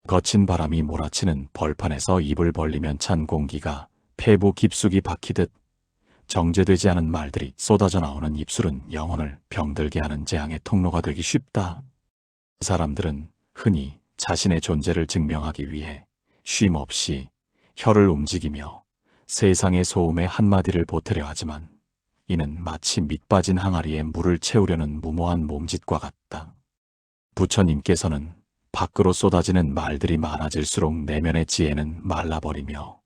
거친 바람이 몰아치는 벌판에서 입을 벌리면 찬 공기가 폐부 깊숙이 박히듯 정제되지 않은 말들이 쏟아져 나오는 입술은 영혼을 병들게 하는 재앙의 통로가 되기 쉽다. 사람들은 흔히 자신의 존재를 증명하기 위해 쉼 없이 혀를 움직이며 세상의 소음에 한마디를 보태려 하지만 이는 마치 밑 빠진 항아리에 물을 채우려는 무모한 몸짓과 같다. 부처님께서는 밖으로 쏟아지는 말들이 많아질수록 내면의 지혜는 말라버리며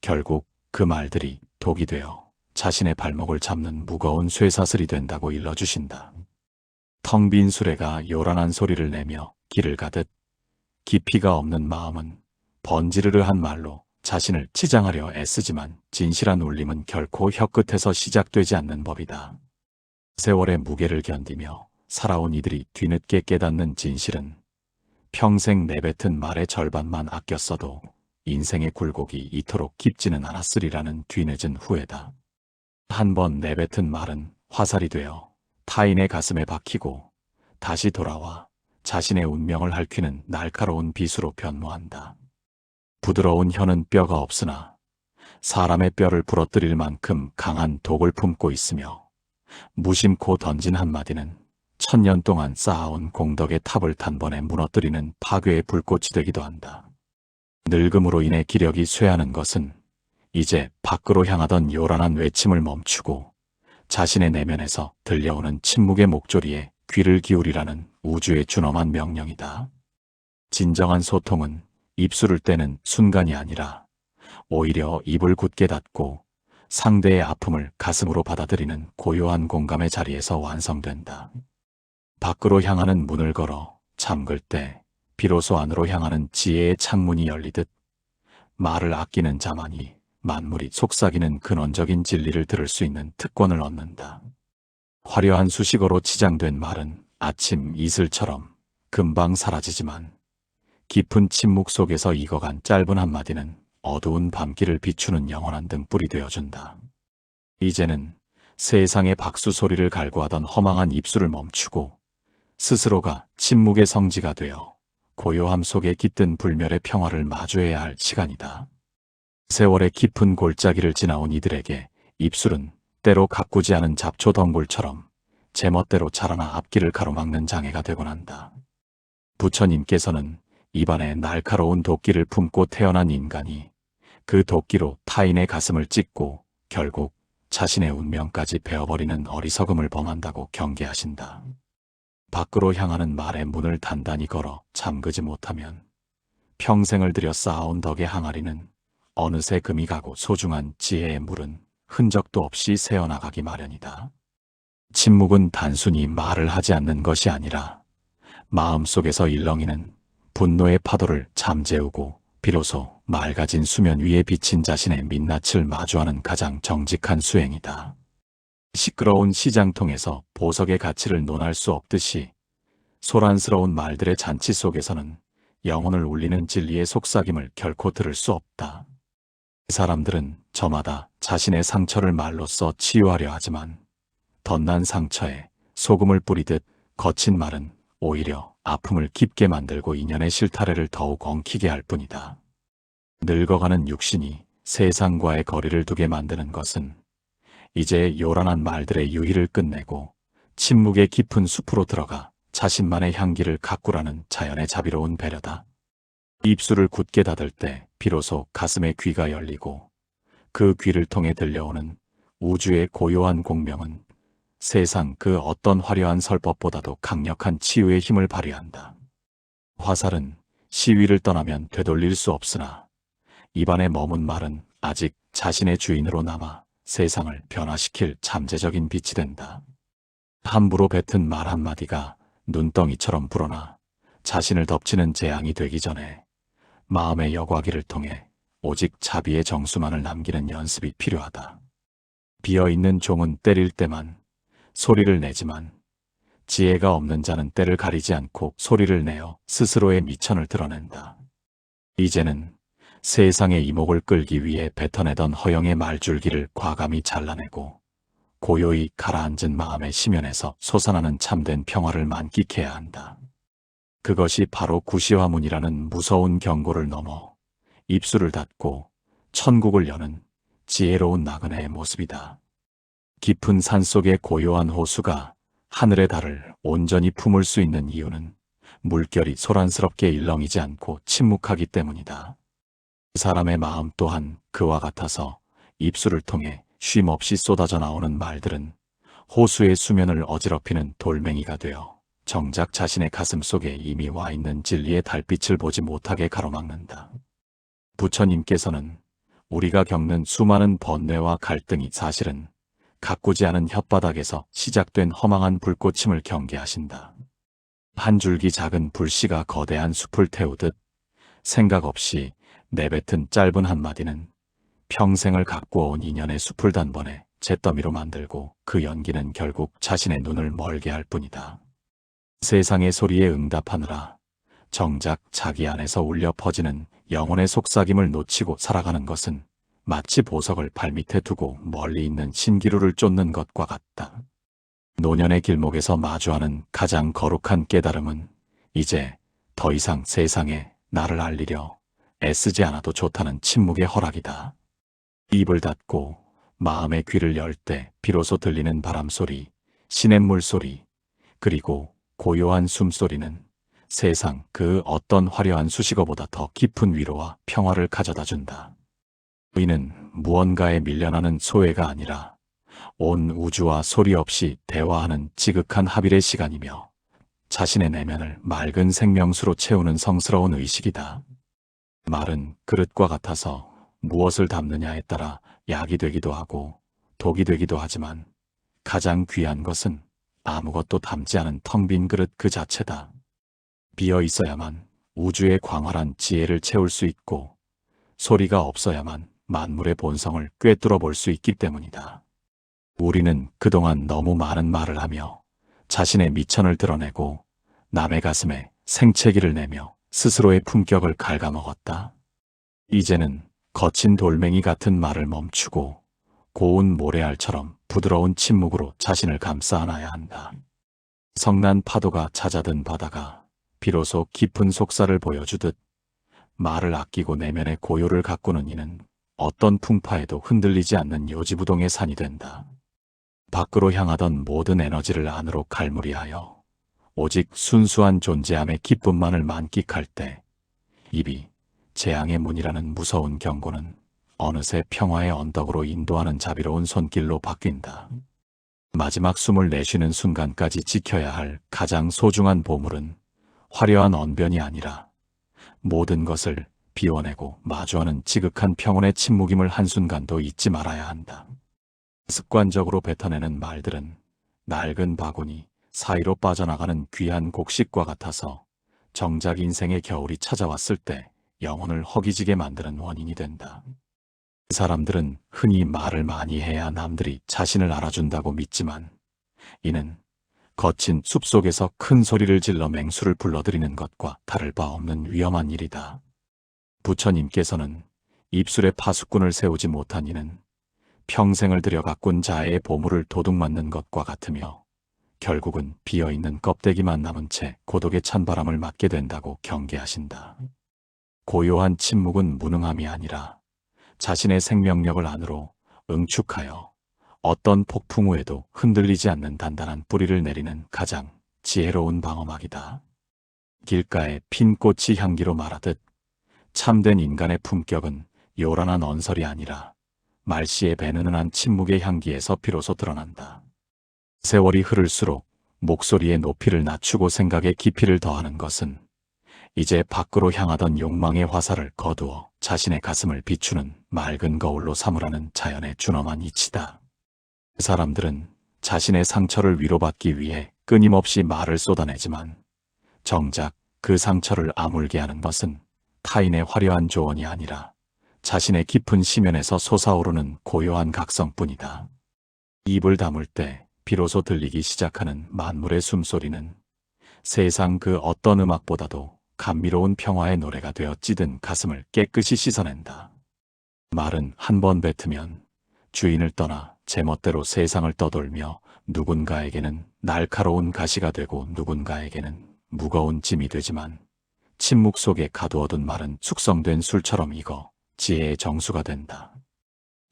결국 그 말들이 독이 되어 자신의 발목을 잡는 무거운 쇠사슬이 된다고 일러주신다. 텅 빈 수레가 요란한 소리를 내며 길을 가듯 깊이가 없는 마음은 번지르르한 말로 자신을 치장하려 애쓰지만 진실한 울림은 결코 혀끝에서 시작되지 않는 법이다. 세월의 무게를 견디며 살아온 이들이 뒤늦게 깨닫는 진실은 평생 내뱉은 말의 절반만 아껴 써도 인생의 굴곡이 이토록 깊지는 않았으리라는 뒤늦은 후회다. 한 번 내뱉은 말은 화살이 되어 타인의 가슴에 박히고 다시 돌아와 자신의 운명을 핥히는 날카로운 비수로 변모한다. 부드러운 혀는 뼈가 없으나 사람의 뼈를 부러뜨릴 만큼 강한 독을 품고 있으며 무심코 던진 한마디는 천년 동안 쌓아온 공덕의 탑을 단번에 무너뜨리는 파괴의 불꽃이 되기도 한다. 늙음으로 인해 기력이 쇠하는 것은 이제 밖으로 향하던 요란한 외침을 멈추고 자신의 내면에서 들려오는 침묵의 목소리에 귀를 기울이라는 우주의 준엄한 명령이다. 진정한 소통은 입술을 떼는 순간이 아니라 오히려 입을 굳게 닫고 상대의 아픔을 가슴으로 받아들이는 고요한 공감의 자리에서 완성된다. 밖으로 향하는 문을 걸어 잠글 때 비로소 안으로 향하는 지혜의 창문이 열리듯 말을 아끼는 자만이 만물이 속삭이는 근원적인 진리를 들을 수 있는 특권을 얻는다. 화려한 수식어로 치장된 말은 아침 이슬처럼 금방 사라지지만 깊은 침묵 속에서 익어간 짧은 한마디는 어두운 밤길을 비추는 영원한 등불이 되어준다. 이제는 세상의 박수 소리를 갈구하던 허망한 입술을 멈추고 스스로가 침묵의 성지가 되어 고요함 속에 깃든 불멸의 평화를 마주해야 할 시간이다. 세월의 깊은 골짜기를 지나온 이들에게 입술은 때로 가꾸지 않은 잡초 덩굴처럼 제멋대로 자라나 앞길을 가로막는 장애가 되곤 한다. 부처님께서는 입안에 날카로운 도끼를 품고 태어난 인간이 그 도끼로 타인의 가슴을 찢고 결국 자신의 운명까지 베어버리는 어리석음을 범한다고 경계하신다. 밖으로 향하는 말의 문을 단단히 걸어 잠그지 못하면 평생을 들여 쌓아온 덕의 항아리는 어느새 금이 가고 소중한 지혜의 물은 흔적도 없이 새어나가기 마련이다. 침묵은 단순히 말을 하지 않는 것이 아니라 마음속에서 일렁이는 분노의 파도를 잠재우고 비로소 맑아진 수면 위에 비친 자신의 민낯을 마주하는 가장 정직한 수행이다. 시끄러운 시장통에서 보석의 가치를 논할 수 없듯이 소란스러운 말들의 잔치 속에서는 영혼을 울리는 진리의 속삭임을 결코 들을 수 없다. 사람들은 저마다 자신의 상처를 말로써 치유하려 하지만 덧난 상처에 소금을 뿌리듯 거친 말은 오히려 아픔을 깊게 만들고 인연의 실타래를 더욱 엉키게 할 뿐이다. 늙어가는 육신이 세상과의 거리를 두게 만드는 것은 이제 요란한 말들의 유희를 끝내고 침묵의 깊은 숲으로 들어가 자신만의 향기를 가꾸라는 자연의 자비로운 배려다. 입술을 굳게 닫을 때 비로소 가슴의 귀가 열리고 그 귀를 통해 들려오는 우주의 고요한 공명은 세상 그 어떤 화려한 설법보다도 강력한 치유의 힘을 발휘한다. 화살은 시위를 떠나면 되돌릴 수 없으나 입안에 머문 말은 아직 자신의 주인으로 남아 세상을 변화시킬 잠재적인 빛이 된다. 함부로 뱉은 말 한마디가 눈덩이처럼 불어나 자신을 덮치는 재앙이 되기 전에 마음의 여과기를 통해 오직 자비의 정수만을 남기는 연습이 필요하다. 비어있는 종은 때릴 때만 소리를 내지만 지혜가 없는 자는 때를 가리지 않고 소리를 내어 스스로의 미천을 드러낸다. 이제는 세상의 이목을 끌기 위해 뱉어내던 허영의 말줄기를 과감히 잘라내고 고요히 가라앉은 마음의 심연에서 솟아나는 참된 평화를 만끽해야 한다. 그것이 바로 구시화문이라는 무서운 경고를 넘어 입술을 닫고 천국을 여는 지혜로운 나그네의 모습이다. 깊은 산속의 고요한 호수가 하늘의 달을 온전히 품을 수 있는 이유는 물결이 소란스럽게 일렁이지 않고 침묵하기 때문이다. 사람의 마음 또한 그와 같아서 입술을 통해 쉼 없이 쏟아져 나오는 말들은 호수의 수면을 어지럽히는 돌멩이가 되어 정작 자신의 가슴 속에 이미 와 있는 진리의 달빛을 보지 못하게 가로막는다. 부처님께서는 우리가 겪는 수많은 번뇌와 갈등이 사실은 가꾸지 않은 혓바닥에서 시작된 허망한 불꽃임을 경계하신다. 한 줄기 작은 불씨가 거대한 숲을 태우듯 생각 없이 내뱉은 짧은 한마디는 평생을 가꾸어온 인연의 숲을 단번에 잿더미로 만들고 그 연기는 결국 자신의 눈을 멀게 할 뿐이다. 세상의 소리에 응답하느라 정작 자기 안에서 울려 퍼지는 영혼의 속삭임을 놓치고 살아가는 것은 마치 보석을 발밑에 두고 멀리 있는 신기루를 쫓는 것과 같다. 노년의 길목에서 마주하는 가장 거룩한 깨달음은 이제 더 이상 세상에 나를 알리려 애쓰지 않아도 좋다는 침묵의 허락이다. 입을 닫고 마음의 귀를 열 때 비로소 들리는 바람소리, 시냇물 소리, 그리고 고요한 숨소리는 세상 그 어떤 화려한 수식어보다 더 깊은 위로와 평화를 가져다 준다. 이는 무언가에 밀려나는 소외가 아니라 온 우주와 소리 없이 대화하는 지극한 합일의 시간이며 자신의 내면을 맑은 생명수로 채우는 성스러운 의식이다. 말은 그릇과 같아서 무엇을 담느냐에 따라 약이 되기도 하고 독이 되기도 하지만 가장 귀한 것은 아무것도 담지 않은 텅 빈 그릇 그 자체다. 비어 있어야만 우주의 광활한 지혜를 채울 수 있고 소리가 없어야만 만물의 본성을 꿰뚫어 볼 수 있기 때문이다. 우리는 그동안 너무 많은 말을 하며 자신의 미천을 드러내고 남의 가슴에 생채기를 내며 스스로의 품격을 갉아먹었다. 이제는 거친 돌멩이 같은 말을 멈추고 고운 모래알처럼 부드러운 침묵으로 자신을 감싸 안아야 한다. 성난 파도가 잦아든 바다가 비로소 깊은 속살을 보여주듯 말을 아끼고 내면의 고요를 가꾸는 이는 어떤 풍파에도 흔들리지 않는 요지부동의 산이 된다. 밖으로 향하던 모든 에너지를 안으로 갈무리하여 오직 순수한 존재함의 기쁨만을 만끽할 때 입이 재앙의 문이라는 무서운 경고는 어느새 평화의 언덕으로 인도하는 자비로운 손길로 바뀐다. 마지막 숨을 내쉬는 순간까지 지켜야 할 가장 소중한 보물은 화려한 언변이 아니라 모든 것을 비워내고 마주하는 지극한 평온의 침묵임을 한순간도 잊지 말아야 한다. 습관적으로 뱉어내는 말들은 낡은 바구니 사이로 빠져나가는 귀한 곡식과 같아서 정작 인생의 겨울이 찾아왔을 때 영혼을 허기지게 만드는 원인이 된다. 사람들은 흔히 말을 많이 해야 남들이 자신을 알아준다고 믿지만 이는 거친 숲속에서 큰 소리를 질러 맹수를 불러들이는 것과 다를 바 없는 위험한 일이다. 부처님께서는 입술에 파수꾼을 세우지 못한 이는 평생을 들여 가꾼 자의 보물을 도둑맞는 것과 같으며 결국은 비어있는 껍데기만 남은 채 고독의 찬바람을 맞게 된다고 경계하신다. 고요한 침묵은 무능함이 아니라 자신의 생명력을 안으로 응축하여 어떤 폭풍 후에도 흔들리지 않는 단단한 뿌리를 내리는 가장 지혜로운 방어막이다. 길가에 핀 꽃이 향기로 말하듯 참된 인간의 품격은 요란한 언설이 아니라 말씨에 배는 한 침묵의 향기에서 비로소 드러난다. 세월이 흐를수록 목소리의 높이를 낮추고 생각의 깊이를 더하는 것은 이제 밖으로 향하던 욕망의 화살을 거두어 자신의 가슴을 비추는 맑은 거울로 삼으라는 자연의 준엄한 이치다. 사람들은 자신의 상처를 위로받기 위해 끊임없이 말을 쏟아내지만 정작 그 상처를 아물게 하는 것은 타인의 화려한 조언이 아니라 자신의 깊은 심연에서 솟아오르는 고요한 각성뿐이다. 입을 다물 때 비로소 들리기 시작하는 만물의 숨소리는 세상 그 어떤 음악보다도 감미로운 평화의 노래가 되어 찌든 가슴을 깨끗이 씻어낸다. 말은 한 번 뱉으면 주인을 떠나 제멋대로 세상을 떠돌며 누군가에게는 날카로운 가시가 되고 누군가에게는 무거운 짐이 되지만 침묵 속에 가두어둔 말은 숙성된 술처럼 익어 지혜의 정수가 된다.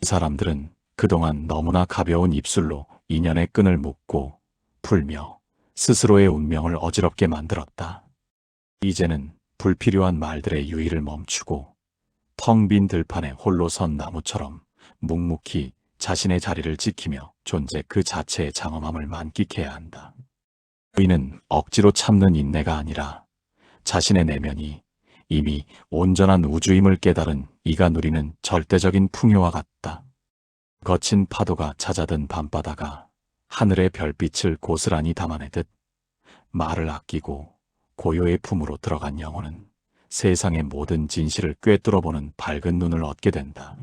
사람들은 그동안 너무나 가벼운 입술로 인연의 끈을 묶고 풀며 스스로의 운명을 어지럽게 만들었다. 이제는 불필요한 말들의 유의를 멈추고 텅 빈 들판에 홀로 선 나무처럼 묵묵히 자신의 자리를 지키며 존재 그 자체의 장엄함을 만끽해야 한다. 의는 억지로 참는 인내가 아니라 자신의 내면이 이미 온전한 우주임을 깨달은 이가 누리는 절대적인 풍요와 같다. 거친 파도가 잦아든 밤바다가 하늘의 별빛을 고스란히 담아내듯 말을 아끼고 고요의 품으로 들어간 영혼은 세상의 모든 진실을 꿰뚫어보는 밝은 눈을 얻게 된다.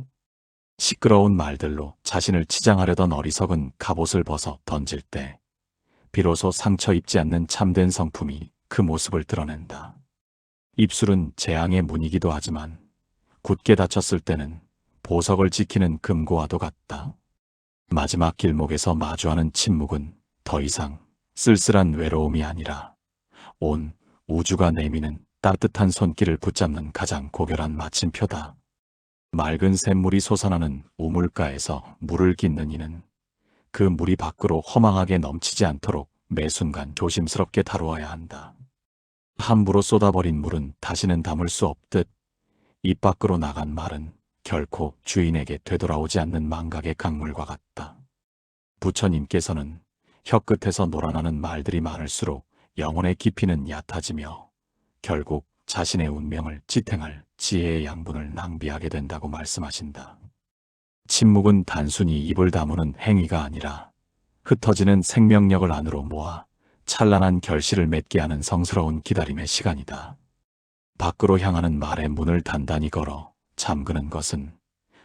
시끄러운 말들로 자신을 치장하려던 어리석은 갑옷을 벗어 던질 때 비로소 상처 입지 않는 참된 성품이 그 모습을 드러낸다. 입술은 재앙의 문이기도 하지만 굳게 닫혔을 때는 보석을 지키는 금고와도 같다. 마지막 길목에서 마주하는 침묵은 더 이상 쓸쓸한 외로움이 아니라 온 우주가 내미는 따뜻한 손길을 붙잡는 가장 고결한 마침표다. 맑은 샘물이 솟아나는 우물가에서 물을 깃는 이는 그 물이 밖으로 허망하게 넘치지 않도록 매 순간 조심스럽게 다루어야 한다. 함부로 쏟아버린 물은 다시는 담을 수 없듯 입 밖으로 나간 말은 결코 주인에게 되돌아오지 않는 망각의 강물과 같다. 부처님께서는 혀끝에서 놀아나는 말들이 많을수록 영혼의 깊이는 얕아지며 결국 자신의 운명을 지탱할 지혜의 양분을 낭비하게 된다고 말씀하신다. 침묵은 단순히 입을 다무는 행위가 아니라 흩어지는 생명력을 안으로 모아 찬란한 결실을 맺게 하는 성스러운 기다림의 시간이다. 밖으로 향하는 말의 문을 단단히 걸어 잠그는 것은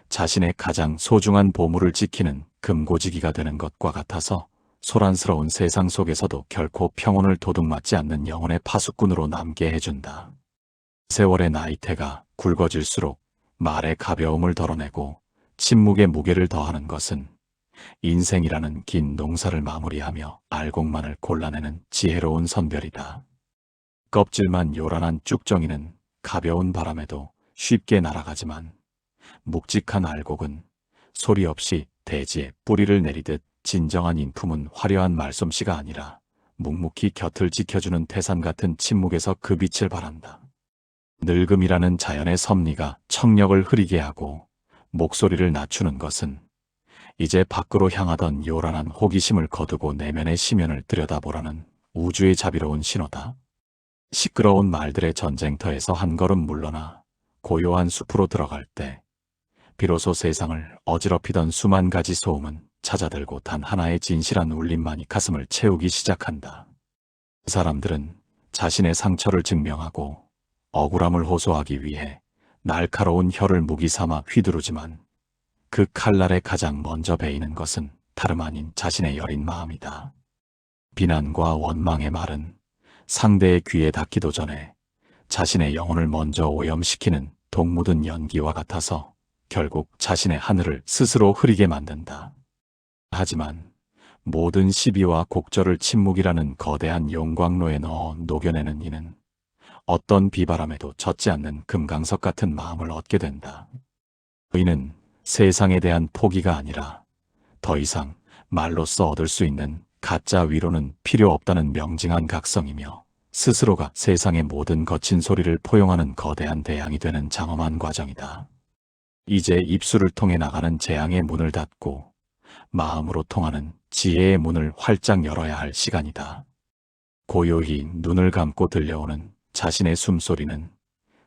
자신의 가장 소중한 보물을 지키는 금고지기가 되는 것과 같아서 소란스러운 세상 속에서도 결코 평온을 도둑맞지 않는 영혼의 파수꾼으로 남게 해준다. 세월의 나이테가 굵어질수록 말의 가벼움을 덜어내고 침묵의 무게를 더하는 것은 인생이라는 긴 농사를 마무리하며 알곡만을 골라내는 지혜로운 선별이다. 껍질만 요란한 쭉정이는 가벼운 바람에도 쉽게 날아가지만 묵직한 알곡은 소리 없이 대지에 뿌리를 내리듯 진정한 인품은 화려한 말솜씨가 아니라 묵묵히 곁을 지켜주는 태산 같은 침묵에서 그 빛을 발한다. 늙음이라는 자연의 섭리가 청력을 흐리게 하고 목소리를 낮추는 것은 이제 밖으로 향하던 요란한 호기심을 거두고 내면의 심연을 들여다보라는 우주의 자비로운 신호다. 시끄러운 말들의 전쟁터에서 한 걸음 물러나 고요한 숲으로 들어갈 때 비로소 세상을 어지럽히던 수만 가지 소음은 찾아들고 단 하나의 진실한 울림만이 가슴을 채우기 시작한다. 사람들은 자신의 상처를 증명하고 억울함을 호소하기 위해 날카로운 혀를 무기 삼아 휘두르지만 그 칼날에 가장 먼저 베이는 것은 다름 아닌 자신의 여린 마음이다. 비난과 원망의 말은 상대의 귀에 닿기도 전에 자신의 영혼을 먼저 오염시키는 독 묻은 연기와 같아서 결국 자신의 하늘을 스스로 흐리게 만든다. 하지만 모든 시비와 곡절을 침묵이라는 거대한 용광로에 넣어 녹여내는 이는 어떤 비바람에도 젖지 않는 금강석 같은 마음을 얻게 된다. 이는 세상에 대한 포기가 아니라 더 이상 말로써 얻을 수 있는 가짜 위로는 필요 없다는 명징한 각성이며 스스로가 세상의 모든 거친 소리를 포용하는 거대한 대양이 되는 장엄한 과정이다. 이제 입술을 통해 나가는 재앙의 문을 닫고 마음으로 통하는 지혜의 문을 활짝 열어야 할 시간이다. 고요히 눈을 감고 들려오는 자신의 숨소리는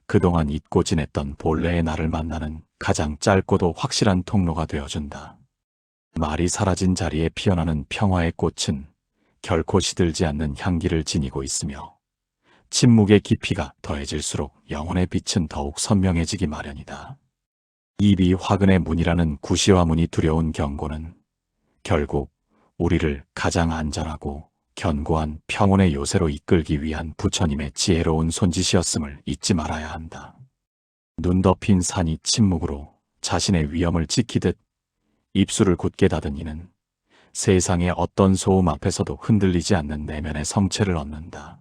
그동안 잊고 지냈던 본래의 나를 만나는 가장 짧고도 확실한 통로가 되어준다. 말이 사라진 자리에 피어나는 평화의 꽃은 결코 시들지 않는 향기를 지니고 있으며 침묵의 깊이가 더해질수록 영혼의 빛은 더욱 선명해지기 마련이다. 입이 화근의 문이라는 구시화문이 두려운 경고는 결국 우리를 가장 안전하고 견고한 평온의 요새로 이끌기 위한 부처님의 지혜로운 손짓이었음을 잊지 말아야 한다. 눈 덮인 산이 침묵으로 자신의 위엄을 지키듯 입술을 굳게 닫은 이는 세상의 어떤 소음 앞에서도 흔들리지 않는 내면의 성체를 얻는다.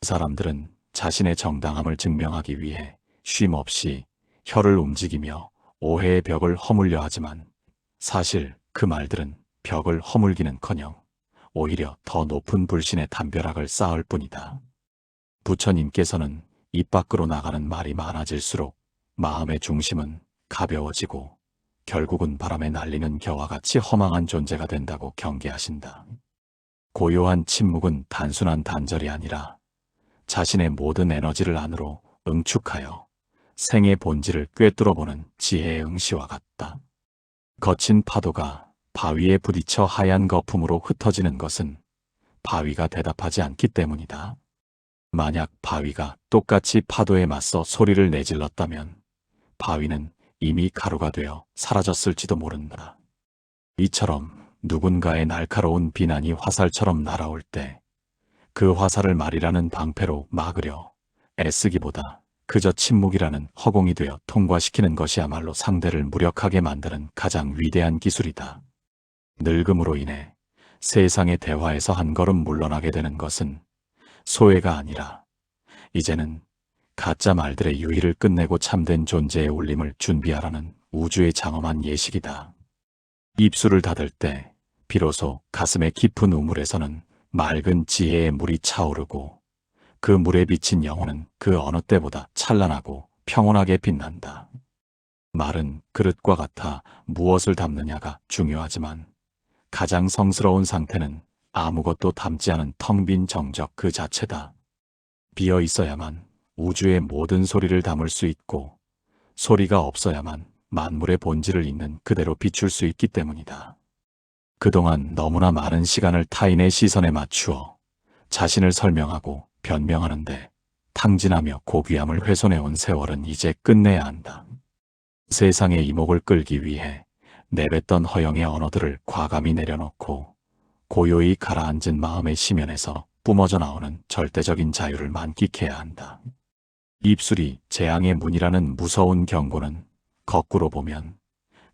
사람들은 자신의 정당함을 증명하기 위해 쉼없이 혀를 움직이며 오해의 벽을 허물려 하지만 사실 그 말들은 벽을 허물기는커녕 오히려 더 높은 불신의 담벼락을 쌓을 뿐이다. 부처님께서는 입 밖으로 나가는 말이 많아질수록 마음의 중심은 가벼워지고 결국은 바람에 날리는 겨와 같이 허망한 존재가 된다고 경계하신다. 고요한 침묵은 단순한 단절이 아니라 자신의 모든 에너지를 안으로 응축하여 생의 본질을 꿰뚫어보는 지혜의 응시와 같다. 거친 파도가 바위에 부딪혀 하얀 거품으로 흩어지는 것은 바위가 대답하지 않기 때문이다. 만약 바위가 똑같이 파도에 맞서 소리를 내질렀다면 바위는 이미 가루가 되어 사라졌을지도 모른다. 이처럼 누군가의 날카로운 비난이 화살처럼 날아올 때 그 화살을 말이라는 방패로 막으려 애쓰기보다 그저 침묵이라는 허공이 되어 통과시키는 것이야말로 상대를 무력하게 만드는 가장 위대한 기술이다. 늙음으로 인해 세상의 대화에서 한 걸음 물러나게 되는 것은 소외가 아니라 이제는 가짜 말들의 유희를 끝내고 참된 존재의 울림을 준비하라는 우주의 장엄한 예식이다. 입술을 닫을 때 비로소 가슴의 깊은 우물에서는 맑은 지혜의 물이 차오르고 그 물에 비친 영혼은 그 어느 때보다 찬란하고 평온하게 빛난다. 말은 그릇과 같아 무엇을 담느냐가 중요하지만 가장 성스러운 상태는 아무것도 담지 않은 텅 빈 정적 그 자체다. 비어 있어야만 우주의 모든 소리를 담을 수 있고 소리가 없어야만 만물의 본질을 있는 그대로 비출 수 있기 때문이다. 그동안 너무나 많은 시간을 타인의 시선에 맞추어 자신을 설명하고 변명하는데 탕진하며 고귀함을 훼손해온 세월은 이제 끝내야 한다. 세상의 이목을 끌기 위해 내뱉던 허영의 언어들을 과감히 내려놓고 고요히 가라앉은 마음의 심연에서 뿜어져 나오는 절대적인 자유를 만끽해야 한다. 입술이 재앙의 문이라는 무서운 경고는 거꾸로 보면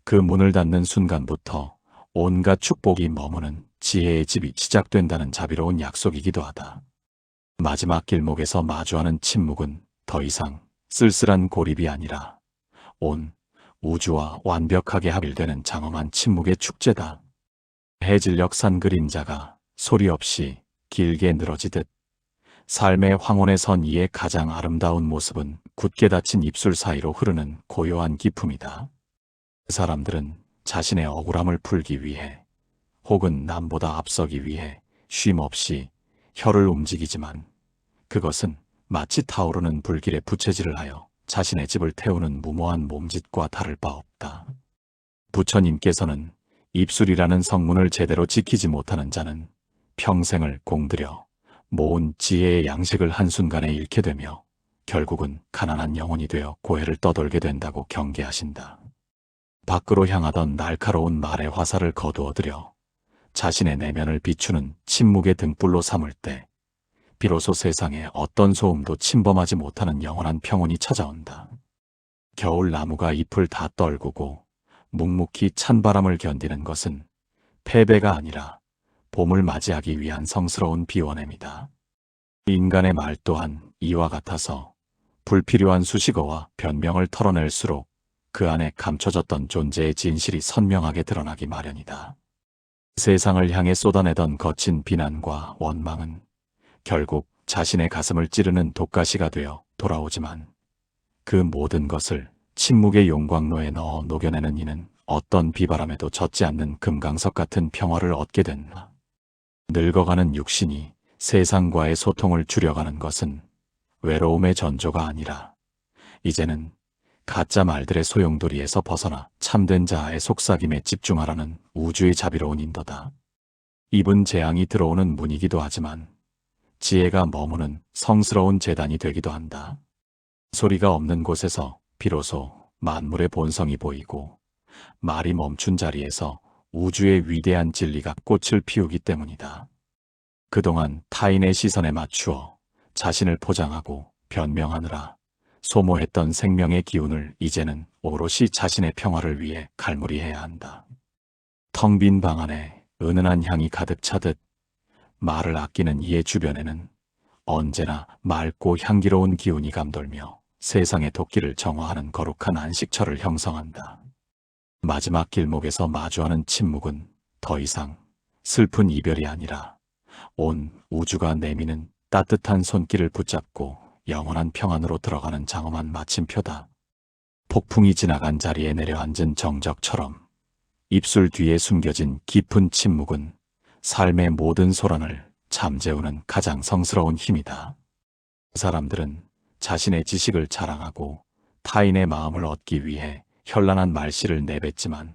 그 문을 닫는 순간부터 온갖 축복이 머무는 지혜의 집이 시작된다는 자비로운 약속이기도 하다. 마지막 길목에서 마주하는 침묵은 더 이상 쓸쓸한 고립이 아니라 온 우주와 완벽하게 합일되는 장엄한 침묵의 축제다. 해질녘 산 그림자가 소리 없이 길게 늘어지듯 삶의 황혼에 선 이의 가장 아름다운 모습은 굳게 닫힌 입술 사이로 흐르는 고요한 기품이다. 사람들은 자신의 억울함을 풀기 위해 혹은 남보다 앞서기 위해 쉼없이 혀를 움직이지만 그것은 마치 타오르는 불길에 부채질을 하여 자신의 집을 태우는 무모한 몸짓과 다를 바 없다. 부처님께서는 입술이라는 성문을 제대로 지키지 못하는 자는 평생을 공들여 모은 지혜의 양식을 한순간에 잃게 되며 결국은 가난한 영혼이 되어 고해를 떠돌게 된다고 경계하신다. 밖으로 향하던 날카로운 말의 화살을 거두어들여 자신의 내면을 비추는 침묵의 등불로 삼을 때 비로소 세상에 어떤 소음도 침범하지 못하는 영원한 평온이 찾아온다. 겨울 나무가 잎을 다 떨구고 묵묵히 찬바람을 견디는 것은 패배가 아니라 봄을 맞이하기 위한 성스러운 비워냄이다. 인간의 말 또한 이와 같아서 불필요한 수식어와 변명을 털어낼수록 그 안에 감춰졌던 존재의 진실이 선명하게 드러나기 마련이다. 세상을 향해 쏟아내던 거친 비난과 원망은 결국 자신의 가슴을 찌르는 독가시가 되어 돌아오지만 그 모든 것을 침묵의 용광로에 넣어 녹여내는 이는 어떤 비바람에도 젖지 않는 금강석 같은 평화를 얻게 된다. 늙어가는 육신이 세상과의 소통을 줄여가는 것은 외로움의 전조가 아니라 이제는 가짜 말들의 소용돌이에서 벗어나 참된 자아의 속삭임에 집중하라는 우주의 자비로운 인도다. 입은 재앙이 들어오는 문이기도 하지만 지혜가 머무는 성스러운 재단이 되기도 한다. 소리가 없는 곳에서 비로소 만물의 본성이 보이고 말이 멈춘 자리에서 우주의 위대한 진리가 꽃을 피우기 때문이다. 그동안 타인의 시선에 맞추어 자신을 포장하고 변명하느라 소모했던 생명의 기운을 이제는 오롯이 자신의 평화를 위해 갈무리해야 한다. 텅 빈 방 안에 은은한 향이 가득 차듯 말을 아끼는 이의 주변에는 언제나 맑고 향기로운 기운이 감돌며 세상의 도끼를 정화하는 거룩한 안식처를 형성한다. 마지막 길목에서 마주하는 침묵은 더 이상 슬픈 이별이 아니라 온 우주가 내미는 따뜻한 손길을 붙잡고 영원한 평안으로 들어가는 장엄한 마침표다. 폭풍이 지나간 자리에 내려앉은 정적처럼 입술 뒤에 숨겨진 깊은 침묵은 삶의 모든 소란을 잠재우는 가장 성스러운 힘이다. 사람들은 자신의 지식을 자랑하고 타인의 마음을 얻기 위해 현란한 말씨를 내뱉지만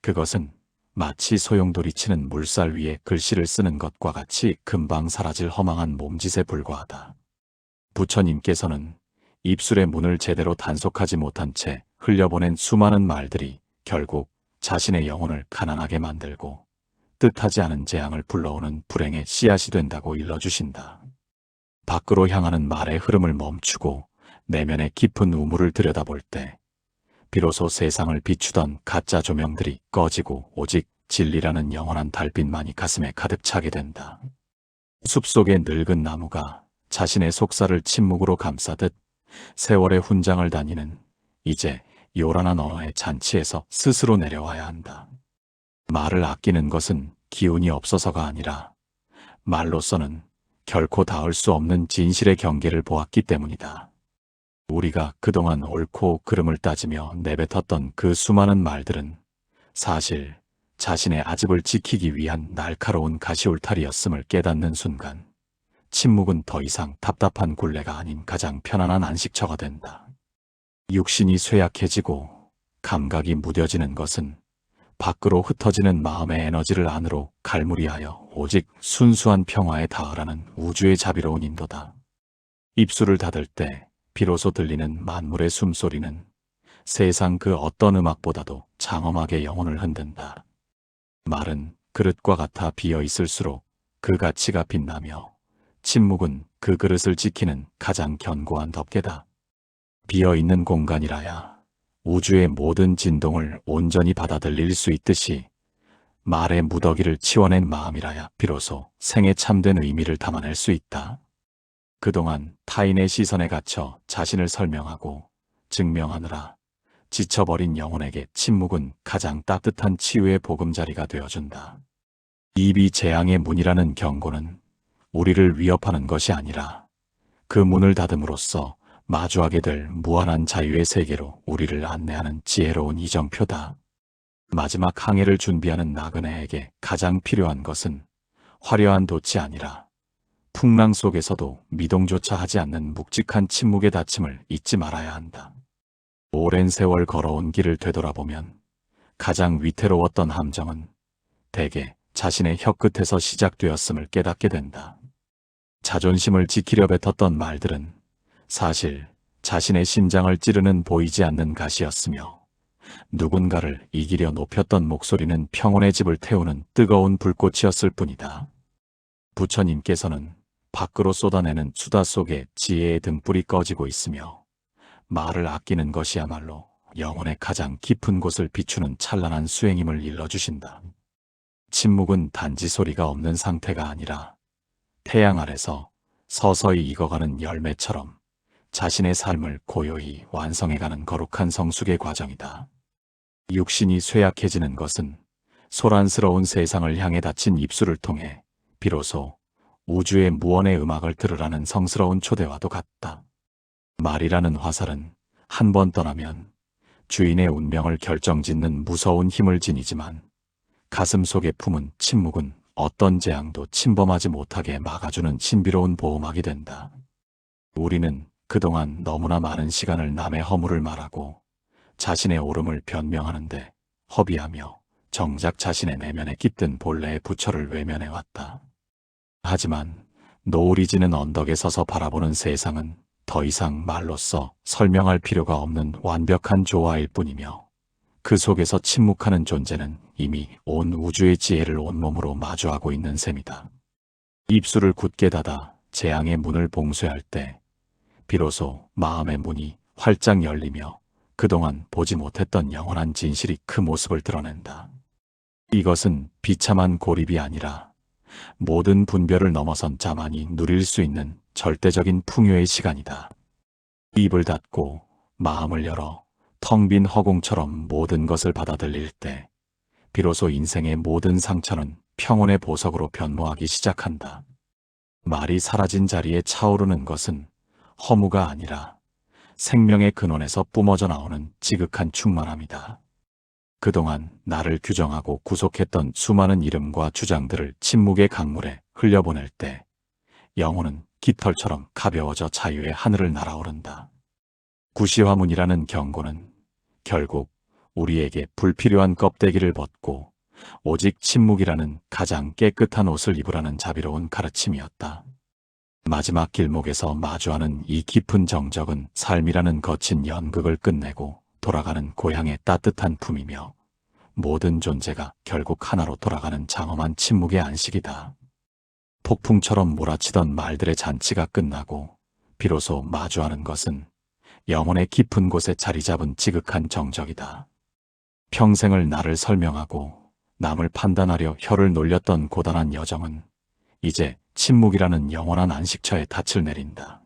그것은 마치 소용돌이치는 물살 위에 글씨를 쓰는 것과 같이 금방 사라질 허망한 몸짓에 불과하다. 부처님께서는 입술의 문을 제대로 단속하지 못한 채 흘려보낸 수많은 말들이 결국 자신의 영혼을 가난하게 만들고 뜻하지 않은 재앙을 불러오는 불행의 씨앗이 된다고 일러주신다. 밖으로 향하는 말의 흐름을 멈추고 내면의 깊은 우물을 들여다볼 때 비로소 세상을 비추던 가짜 조명들이 꺼지고 오직 진리라는 영원한 달빛만이 가슴에 가득 차게 된다. 숲속의 늙은 나무가 자신의 속살을 침묵으로 감싸듯 세월의 훈장을 다니는 이제 요란한 언어의 잔치에서 스스로 내려와야 한다. 말을 아끼는 것은 기운이 없어서가 아니라 말로서는 결코 닿을 수 없는 진실의 경계를 보았기 때문이다. 우리가 그동안 옳고 그름을 따지며 내뱉었던 그 수많은 말들은 사실 자신의 아집을 지키기 위한 날카로운 가시울타리였음을 깨닫는 순간 침묵은 더 이상 답답한 굴레가 아닌 가장 편안한 안식처가 된다. 육신이 쇠약해지고 감각이 무뎌지는 것은 밖으로 흩어지는 마음의 에너지를 안으로 갈무리하여 오직 순수한 평화에 닿으라는 우주의 자비로운 인도다. 입술을 닫을 때 비로소 들리는 만물의 숨소리는 세상 그 어떤 음악보다도 장엄하게 영혼을 흔든다. 말은 그릇과 같아 비어 있을수록 그 가치가 빛나며 침묵은 그 그릇을 지키는 가장 견고한 덮개다. 비어있는 공간이라야 우주의 모든 진동을 온전히 받아들일 수 있듯이 말의 무더기를 치워낸 마음이라야 비로소 생에 참된 의미를 담아낼 수 있다. 그동안 타인의 시선에 갇혀 자신을 설명하고 증명하느라 지쳐버린 영혼에게 침묵은 가장 따뜻한 치유의 보금자리가 되어준다. 입이 재앙의 문이라는 경고는 우리를 위협하는 것이 아니라 그 문을 닫음으로써 마주하게 될 무한한 자유의 세계로 우리를 안내하는 지혜로운 이정표다. 마지막 항해를 준비하는 나그네에게 가장 필요한 것은 화려한 돛이 아니라 풍랑 속에서도 미동조차 하지 않는 묵직한 침묵의 닫힘을 잊지 말아야 한다. 오랜 세월 걸어온 길을 되돌아보면 가장 위태로웠던 함정은 대개 자신의 혀끝에서 시작되었음을 깨닫게 된다. 자존심을 지키려 뱉었던 말들은 사실 자신의 심장을 찌르는 보이지 않는 가시였으며 누군가를 이기려 높였던 목소리는 평온의 집을 태우는 뜨거운 불꽃이었을 뿐이다. 부처님께서는 밖으로 쏟아내는 수다 속에 지혜의 등불이 꺼지고 있으며 말을 아끼는 것이야말로 영혼의 가장 깊은 곳을 비추는 찬란한 수행임을 일러주신다. 침묵은 단지 소리가 없는 상태가 아니라 태양 아래서 서서히 익어가는 열매처럼 자신의 삶을 고요히 완성해가는 거룩한 성숙의 과정이다. 육신이 쇠약해지는 것은 소란스러운 세상을 향해 닫힌 입술을 통해 비로소 우주의 무언의 음악을 들으라는 성스러운 초대와도 같다. 말이라는 화살은 한 번 떠나면 주인의 운명을 결정짓는 무서운 힘을 지니지만 가슴 속에 품은 침묵은 어떤 재앙도 침범하지 못하게 막아주는 신비로운 보호막이 된다. 우리는 그동안 너무나 많은 시간을 남의 허물을 말하고 자신의 옳음을 변명하는데 허비하며 정작 자신의 내면에 깃든 본래의 부처를 외면해왔다. 하지만 노을이 지는 언덕에 서서 바라보는 세상은 더 이상 말로써 설명할 필요가 없는 완벽한 조화일 뿐이며 그 속에서 침묵하는 존재는 이미 온 우주의 지혜를 온몸으로 마주하고 있는 셈이다. 입술을 굳게 닫아 재앙의 문을 봉쇄할 때 비로소 마음의 문이 활짝 열리며 그동안 보지 못했던 영원한 진실이 그 모습을 드러낸다. 이것은 비참한 고립이 아니라 모든 분별을 넘어선 자만이 누릴 수 있는 절대적인 풍요의 시간이다. 입을 닫고 마음을 열어 텅 빈 허공처럼 모든 것을 받아들일 때 비로소 인생의 모든 상처는 평온의 보석으로 변모하기 시작한다. 말이 사라진 자리에 차오르는 것은 허무가 아니라 생명의 근원에서 뿜어져 나오는 지극한 충만함이다. 그동안 나를 규정하고 구속했던 수많은 이름과 주장들을 침묵의 강물에 흘려보낼 때 영혼은 깃털처럼 가벼워져 자유의 하늘을 날아오른다. 구시화문이라는 경고는 결국 우리에게 불필요한 껍데기를 벗고 오직 침묵이라는 가장 깨끗한 옷을 입으라는 자비로운 가르침이었다. 마지막 길목에서 마주하는 이 깊은 정적은 삶이라는 거친 연극을 끝내고 돌아가는 고향의 따뜻한 품이며 모든 존재가 결국 하나로 돌아가는 장엄한 침묵의 안식이다. 폭풍처럼 몰아치던 말들의 잔치가 끝나고 비로소 마주하는 것은 영혼의 깊은 곳에 자리 잡은 지극한 정적이다. 평생을 나를 설명하고 남을 판단하려 혀를 놀렸던 고단한 여정은 이제 침묵이라는 영원한 안식처에 닻을 내린다.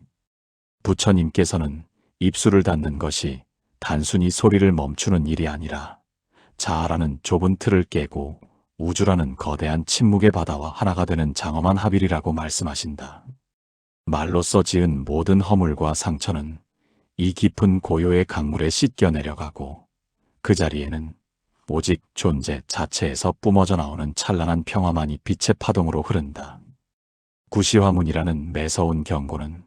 부처님께서는 입술을 닫는 것이 단순히 소리를 멈추는 일이 아니라 자아라는 좁은 틀을 깨고 우주라는 거대한 침묵의 바다와 하나가 되는 장엄한 합일이라고 말씀하신다. 말로써 지은 모든 허물과 상처는 이 깊은 고요의 강물에 씻겨 내려가고 그 자리에는 오직 존재 자체에서 뿜어져 나오는 찬란한 평화만이 빛의 파동으로 흐른다. 구시화문이라는 매서운 경고는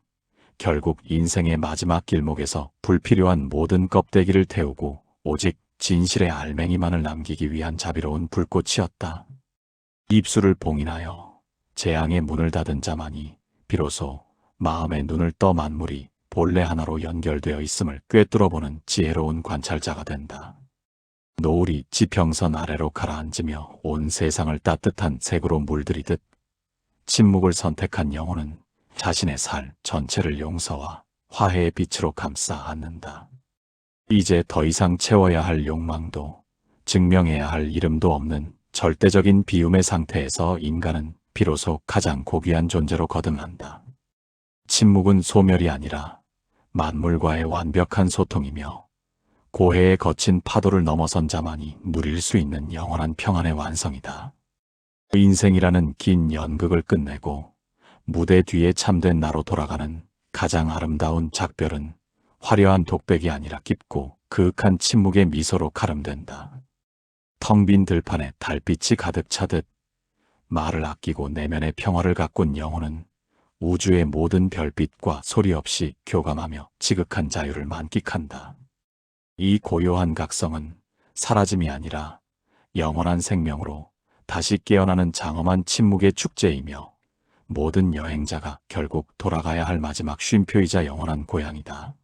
결국 인생의 마지막 길목에서 불필요한 모든 껍데기를 태우고 오직 진실의 알맹이만을 남기기 위한 자비로운 불꽃이었다. 입술을 봉인하여 재앙의 문을 닫은 자만이 비로소 마음의 눈을 떠 만물이 본래 하나로 연결되어 있음을 꿰뚫어보는 지혜로운 관찰자가 된다. 노을이 지평선 아래로 가라앉으며 온 세상을 따뜻한 색으로 물들이듯 침묵을 선택한 영혼은 자신의 살 전체를 용서와 화해의 빛으로 감싸 안는다. 이제 더 이상 채워야 할 욕망도 증명해야 할 이름도 없는 절대적인 비움의 상태에서 인간은 비로소 가장 고귀한 존재로 거듭난다. 침묵은 소멸이 아니라 만물과의 완벽한 소통이며 고해의 거친 파도를 넘어선 자만이 누릴 수 있는 영원한 평안의 완성이다. 인생이라는 긴 연극을 끝내고 무대 뒤에 참된 나로 돌아가는 가장 아름다운 작별은 화려한 독백이 아니라 깊고 그윽한 침묵의 미소로 가름된다. 텅 빈 들판에 달빛이 가득 차듯 말을 아끼고 내면의 평화를 가꾼 영혼은 우주의 모든 별빛과 소리 없이 교감하며 지극한 자유를 만끽한다. 이 고요한 각성은 사라짐이 아니라 영원한 생명으로 다시 깨어나는 장엄한 침묵의 축제이며 모든 여행자가 결국 돌아가야 할 마지막 쉼표이자 영원한 고향이다.